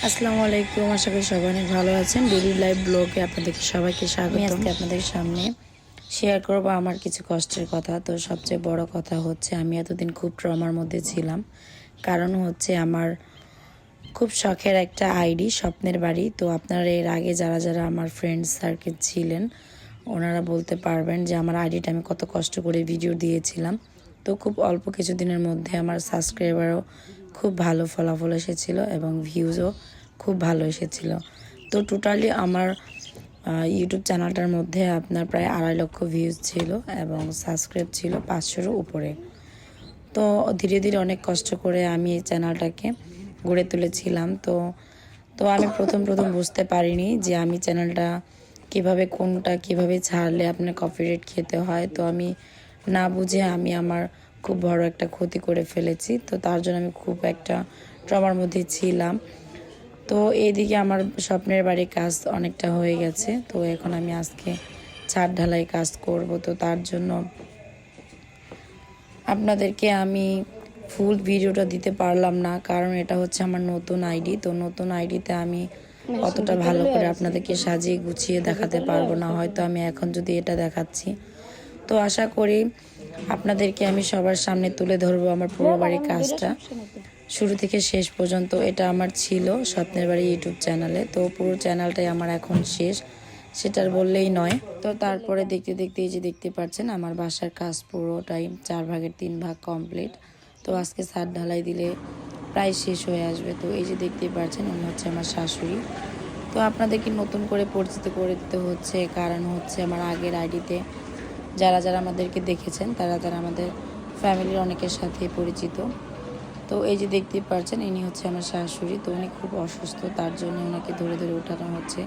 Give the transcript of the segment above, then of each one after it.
আসসালামু আলাইকুম। আশা করি সবাই অনেক ভালো আছেন। ডেইলি লাইফ ব্লগে আপনাদেরকে সবাইকে স্বাগত। আজকে আপনাদের সামনে শেয়ার করব আমার কিছু কষ্টের কথা। তো সবচেয়ে বড় কথা হচ্ছে আমি এতদিন খুব ট্রমার মধ্যে ছিলাম। কারণ হচ্ছে আমার খুব শখের একটা আইডি স্বপ্নের বাড়ি। তো আপনারা এর আগে যারা যারা আমার ফ্রেন্ড সার্কেল ছিলেন ওনারা বলতে পারবেন যে আমার আইডিটা আমি কত কষ্ট করে ভিডিও দিয়েছিলাম। তো খুব অল্প কিছুদিনের মধ্যে আমার সাবস্ক্রাইবারও খুব ভালো ফলাফল এসেছিল এবং ভিউজও খুব ভালো এসেছিল। তো টোটালি আমার ইউটিউব চ্যানেলটার মধ্যে আপনার প্রায় 2.5 লক্ষ ভিউজ ছিল এবং সাবস্ক্রাইব ছিল 500-এর উপরে। তো ধীরে ধীরে অনেক কষ্ট করে আমি এই চ্যানেলটাকে গড়ে তুলেছিলাম। তো আমি প্রথম বুঝতে পারিনি যে আমি চ্যানেলটা কিভাবে ছাড়লে আপনার কপিরাইট খেতে হয়। তো আমি না বুঝে আমি আমার খুব বড় একটা ক্ষতি করে ফেলেছি। তো তার জন্য আমি খুব একটা ট্রমার মধ্যে ছিলাম। তো এইদিকে আমার স্বপ্নের বাড়ির কাজ অনেকটা হয়ে গেছে। তো এখন আমি আজকে ছাদ ঢালাই কাজ করব। তো তার জন্য আপনাদেরকে আমি ফুল ভিডিওটা দিতে পারলাম না, কারণ এটা হচ্ছে আমার নতুন আইডি। তো নতুন আইডিতে আমি অতটা ভালো করে আপনাদেরকে সাজিয়ে গুছিয়ে দেখাতে পারবো না। হয়তো আমি এখন যদি এটা দেখাচ্ছি, তো আশা করি আপনাদেরকে আমি সবার সামনে তুলে ধরবো আমার পুরো বাড়ির কাজটা শুরু থেকে শেষ পর্যন্ত। এটা আমার ছিল স্বপ্নের বাড়ি ইউটিউব চ্যানেলে। তো পুরো চ্যানেলটাই আমার এখন শেষ, সেটার বললেই নয়। তো তারপরে দেখতে দেখতে এই যে দেখতে পাচ্ছেন আমার বাসার কাজ পুরোটাই 4 ভাগের 3 ভাগ কমপ্লিট। তো আজকে ছাদ ঢালাই দিলে প্রায় শেষ হয়ে আসবে। তো এই যে দেখতে পাচ্ছেন উনি হচ্ছে আমার শাশুড়ি। তো আপনাদেরকে নতুন করে পরিচিত করে দিতে হচ্ছে, কারণ হচ্ছে আমার আগের আইডিতে যারা যারা আমাদেরকে দেখেছেন তারা আমাদের ফ্যামিলির অনেকের সাথে পরিচিত। তো এই যে দেখতে পাচ্ছেন ইনি হচ্ছে আমার শাশুড়ি। তো উনি খুব অসুস্থ, তার জন্য ওনাকে ধরে ধরে ওঠানো হচ্ছে।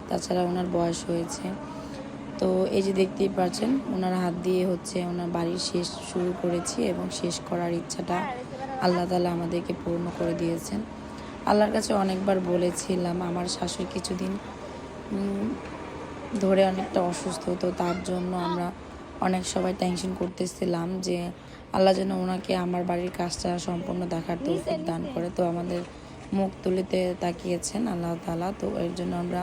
তাছাড়া ওনার বয়স হয়েছে। তো এই যে দেখতেই পাচ্ছেন ওনার হাত দিয়ে হচ্ছে ওনার বাড়ির শেষ শুরু করেছি এবং শেষ করার ইচ্ছাটা আল্লাহ তাআলা আমাদেরকে পূর্ণ করে দিয়েছেন। আল্লাহর কাছে অনেকবার বলেছিলাম আমার শাশুড়ি কিছুদিন ধরে অনেকটা অসুস্থ। তো তার জন্য আমরা অনেক সবাই টেনশন করতেছিলাম যে আল্লাহ যেন ওনাকে আমার বাড়ির কাজটা সম্পূর্ণ দেখার তৌফিক দান করে। তো আমাদের মুখ তুলিতে তাকিয়েছেন আল্লাহ তাআলা। তো এর জন্য আমরা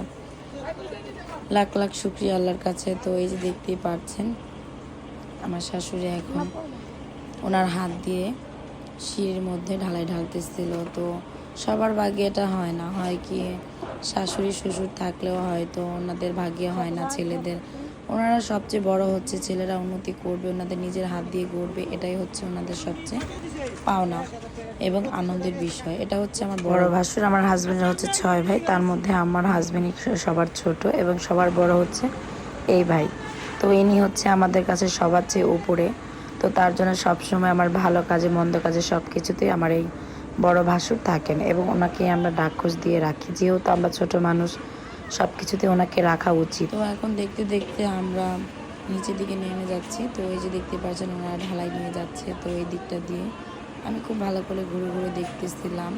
লাখ লাখ শুকরিয়া আল্লাহর কাছে। তো এই যে দেখতেই পাচ্ছেন আমার শাশুড়ি এখন ওনার হাত দিয়ে সিঁড়ির মধ্যে ঢালাই ঢালতেছিল। তো সবার ভাগ্যে এটা হয় না, হয় কি শাশুড়ি শ্বশুর থাকলেও হয়তো ওনাদের ভাগ্যে হয় না ছেলেদের। ওনারা সবচেয়ে বড় হচ্ছে ছেলেরা উন্নতি করবে, ওনাদের নিজের হাত দিয়ে গড়বে, এটাই হচ্ছে ওনাদের সবচেয়ে পাওনা এবং আনন্দের বিষয়। এটা হচ্ছে আমার বড় ভাসুর। আমার হাজব্যান্ডের হচ্ছে 6 ভাই, তার মধ্যে আমার হাজব্যান্ড সবার ছোট এবং সবার বড় হচ্ছে এই ভাই। তো ইনি হচ্ছে আমাদের কাছে সবার চেয়ে উপরে। তো তার জন্য সবসময় আমার ভালো কাজে মন্দ কাজে সব কিছুতেই আমার এই বড় ভাসুর থাকেন এবং ওনাকে আমরা ডাকখোঁজ দিয়ে রাখি, যেহেতু আমরা ছোট মানুষ সব কিছুতে ওনাকে রাখা উচিত। তো এখন দেখতে দেখতে আমরা নিচের দিকে নেমে যাচ্ছি। তো এই যে দেখতে পাচ্ছেন ওনারা ঢালাই নিয়ে যাচ্ছে। তো এই দিকটা দিয়ে আমি খুব ভালো করে ঘুরে ঘুরে দেখতেছিলাম।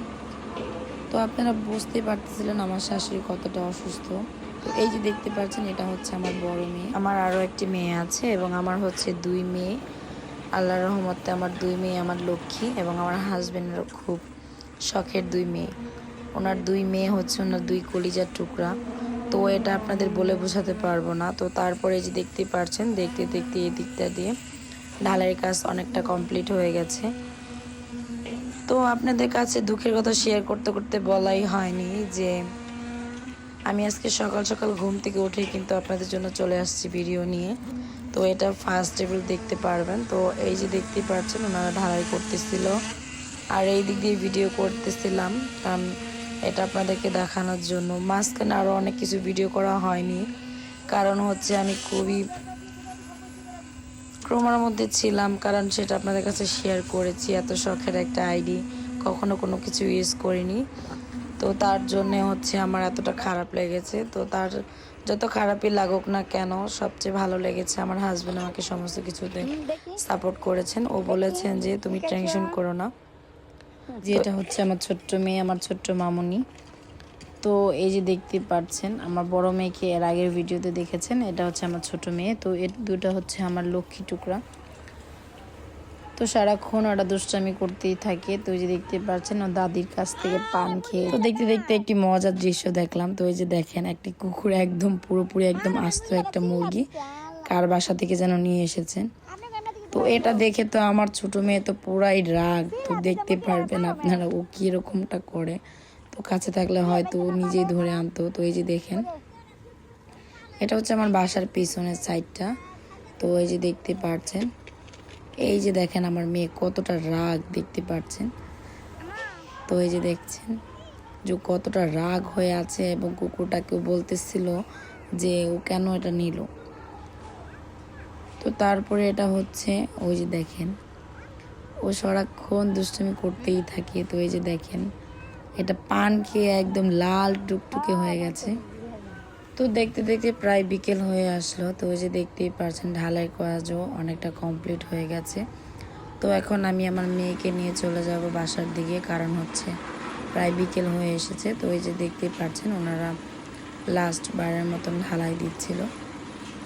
তো আপনারা বুঝতেই পারতেছিলেন আমার শাশুড়ি কতটা অসুস্থ। তো এই যে দেখতে পাচ্ছেন এটা হচ্ছে আমার বড় মেয়ে। আমার আরও একটি মেয়ে আছে এবং আমার হচ্ছে 2 মেয়ে। আল্লাহর রহমতে আমার 2 মেয়ে আমার লক্ষ্মী এবং আমার হাজব্যান্ডেরও খুব শখের 2 মেয়ে। ওনার 2 মেয়ে হচ্ছে ওনার 2 কলিজার টুকরা। তো এটা আপনাদের বলে বোঝাতে পারবো না। তো তারপরে যে দেখতেই পাচ্ছেন দেখতে দেখতে এই দিকটা দিয়ে ঢালাইয়ের কাজ অনেকটা কমপ্লিট হয়ে গেছে। তো আপনাদের কাছে দুঃখের কথা শেয়ার করতে করতে বলাই হয়নি যে আমি আজকে সকাল সকাল ঘুম থেকে উঠে কিন্তু আপনাদের জন্য চলে আসছি ভিডিও নিয়ে। তো এটা ফার্স্ট টেবিল দেখতে পারবেন। তো এই যে দেখতে পাচ্ছেন ওনারা ঢালাই করতেছিল আর এই দিক দিয়ে ভিডিও করতেছিলাম, কারণ এটা আপনাদেরকে দেখানোর জন্য। মাঝখানে আরও অনেক কিছু ভিডিও করা হয়নি, কারণ হচ্ছে আমি খুবই ক্রোমার মধ্যে ছিলাম, কারণ সেটা আপনাদের কাছে শেয়ার করেছি। এত শখের একটা আইডি, কখনো কোনো কিছু ইউজ করিনি। তো তার জন্যে হচ্ছে আমার এতটা খারাপ লেগেছে। তো তার যত খারাপই লাগুক না কেন, সবচেয়ে ভালো লেগেছে আমার হাজব্যান্ড আমাকে সমস্ত কিছুতে সাপোর্ট করেছেন। ও বলেছেন যে তুমি টেনশন করো না, যে এটা হচ্ছে আমার ছোট্ট মেয়ে, আমার ছোট্ট মামুনি। তো এই যে দেখতে পাচ্ছেন আমার বড় মেয়েকে এর আগের ভিডিওতে দেখেছেন, এটা হচ্ছে আমার ছোট মেয়ে। তো এর দুটো হচ্ছে আমার লক্ষ্মী টুকরা। তো সারাক্ষণ ওরা দুষ্টামি করতেই থাকে। তো এই যে দেখতে পাচ্ছেন ও দাদির কাছ থেকে পান খেয়ে, তো দেখতে দেখতে একটি মজার দৃশ্য দেখলাম। তো এই যে দেখেন একটি কুকুর একদম পুরোপুরি একদম আস্ত একটা মুরগি কার বাসা থেকে যেন নিয়ে এসেছেন। তো এটা দেখে তো আমার ছোট মেয়ে তো পুরাই রাগ। তো দেখতে পারবেন আপনারা ও কীরকমটা করে। তো কাছে থাকলে হয়তো ও নিজেই ধরে আনতো। তো এই যে দেখেন এটা হচ্ছে আমার বাসার পিছনের সাইডটা। তো এই যে দেখতে পাচ্ছেন, এই যে দেখেন আমার মেয়ে কতটা রাগ দেখতে পাচ্ছেন। তো এই যে দেখছেন যে কতটা রাগ হয়ে আছে এবং কুকুরটাকেও বলতেছিল যে ও কেন এটা নিল। তো তারপরে এটা হচ্ছে ওই যে দেখেন ও সারাক্ষণ দুষ্টুমি করতেই থাকে। তো এই যে দেখেন এটা পান খেয়ে একদম লাল টুকটুকে হয়ে গেছে। তো দেখতে দেখতে প্রায় বিকেল হয়ে আসলো। তো ওই যে দেখতেই পারছেন ঢালাই কাজও অনেকটা কমপ্লিট হয়ে গেছে। তো এখন আমি আমার মেয়েকে নিয়ে চলে যাব বাসার দিকে, কারণ হচ্ছে প্রায় বিকেল হয়ে এসেছে। তো এই যে দেখতেই পাচ্ছেন ওনারা লাস্ট বারের মতন ঢালাই দিচ্ছিল।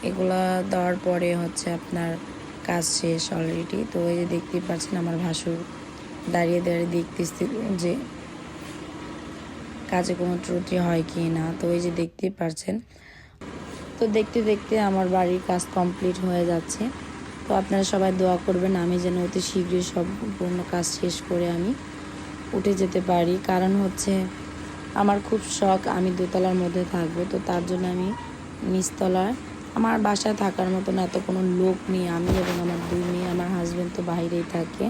এগুলা দেওয়ার পরে হচ্ছে আপনার কাজ শেষ অলরেডি। তো এই যে দেখতেই পাচ্ছেন আমার ভাসুর দাঁড়িয়ে দাঁড়িয়ে দেখতেছিল যে কাজে কোনো ত্রুটি হয় কি না। তো এই যে দেখতেই পাচ্ছেন। তো দেখতে দেখতে আমার বাড়ির কাজ কমপ্লিট হয়ে যাচ্ছে। তো আপনারা সবাই দোয়া করবেন আমি যেন অতি শীঘ্রই সম্পূর্ণ কাজ শেষ করে আমি উঠে যেতে পারি। কারণ হচ্ছে আমার খুব শখ আমি দোতলার মধ্যে থাকবো। তো তার জন্য আমি নিচতলায় আমার বাসায় থাকার মতন এত কোনো লোক নেই। আমি এবং আমার 2 মেয়ে, আমার হাজব্যান্ড তো বাইরেই থাকে।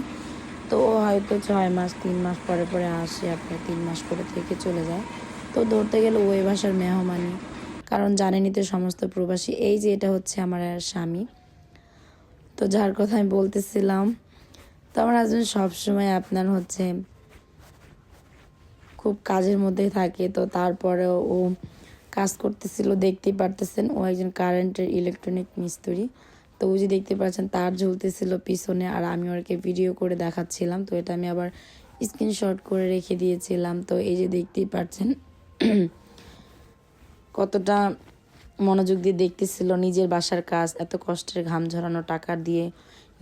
তো ও হয়তো 6 মাস 3 মাস পরে পরে আসে, আপনার 3 মাস করে থেকে চলে যায়। তো ধরতে গেলে ওই বাসার মেহমানি, কারণ জানেনই তো সমস্ত প্রবাসী। এই যে এটা হচ্ছে আমার স্বামী, তো যার কথা আমি বলতেছিলাম। তো আমার হাজব্যান্ড সবসময় আপনার হচ্ছে খুব কাজের মধ্যেই থাকে। তো তারপরেও ও কাজ করতেছিল, দেখতেই পারতেছেন ও একজন কারেন্টের ইলেকট্রনিক মিস্ত্রি। তো ওই যে দেখতে পাচ্ছেন তার ঝুলতেছিল পিছনে, আর আমি ওকে ভিডিও করে দেখাচ্ছিলাম। তো এটা আমি আবার স্ক্রিনশট করে রেখে দিয়েছিলাম। তো এই যে দেখতেই পাচ্ছেন কতটা মনোযোগ দিয়ে দেখতেছিল নিজের বাসার কাজ, এত কষ্টের ঘাম ঝরানো টাকা দিয়ে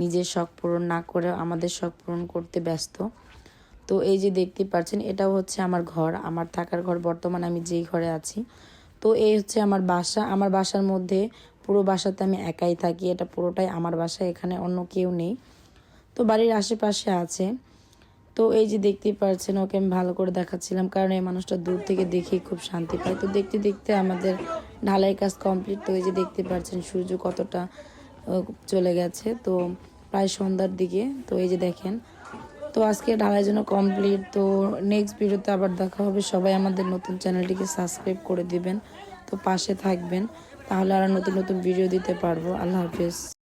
নিজের শখ পূরণ না করে আমাদের শখ পূরণ করতে ব্যস্ত। তো এই যে দেখতে পাচ্ছেন এটাও হচ্ছে আমার ঘর, আমার থাকার ঘর। বর্তমানে আমি যেই ঘরে আছি, তো এই হচ্ছে আমার বাসা। আমার বাসার মধ্যে পুরো বাসাতে আমি একাই থাকি, এটা পুরোটাই আমার বাসা, এখানে অন্য কেউ নেই। তো বাড়ির আশেপাশে আছে। তো এই যে দেখতেই পাচ্ছেন ওকে আমি ভালো করে দেখাচ্ছিলাম, কারণ এই মানুষটা দূর থেকে দেখেই খুব শান্তি পায়। তো দেখতে দেখতে আমাদের ঢালাই কাজ কমপ্লিট। তো এই যে দেখতে পাচ্ছেন সূর্য কতটা চলে গেছে, তো প্রায় সন্ধ্যার দিকে। তো এই যে দেখেন তো আজকে ঢালাই জন্য কমপ্লিট। তো নেক্সট ভিডিওতে আবার দেখা হবে। সবাই আমাদের নতুন চ্যানেলটিকে সাবস্ক্রাইব করে দিবেন, তো পাশে থাকবেন, তাহলে আর নতুন নতুন ভিডিও দিতে পারবো। আল্লাহ হাফেজ।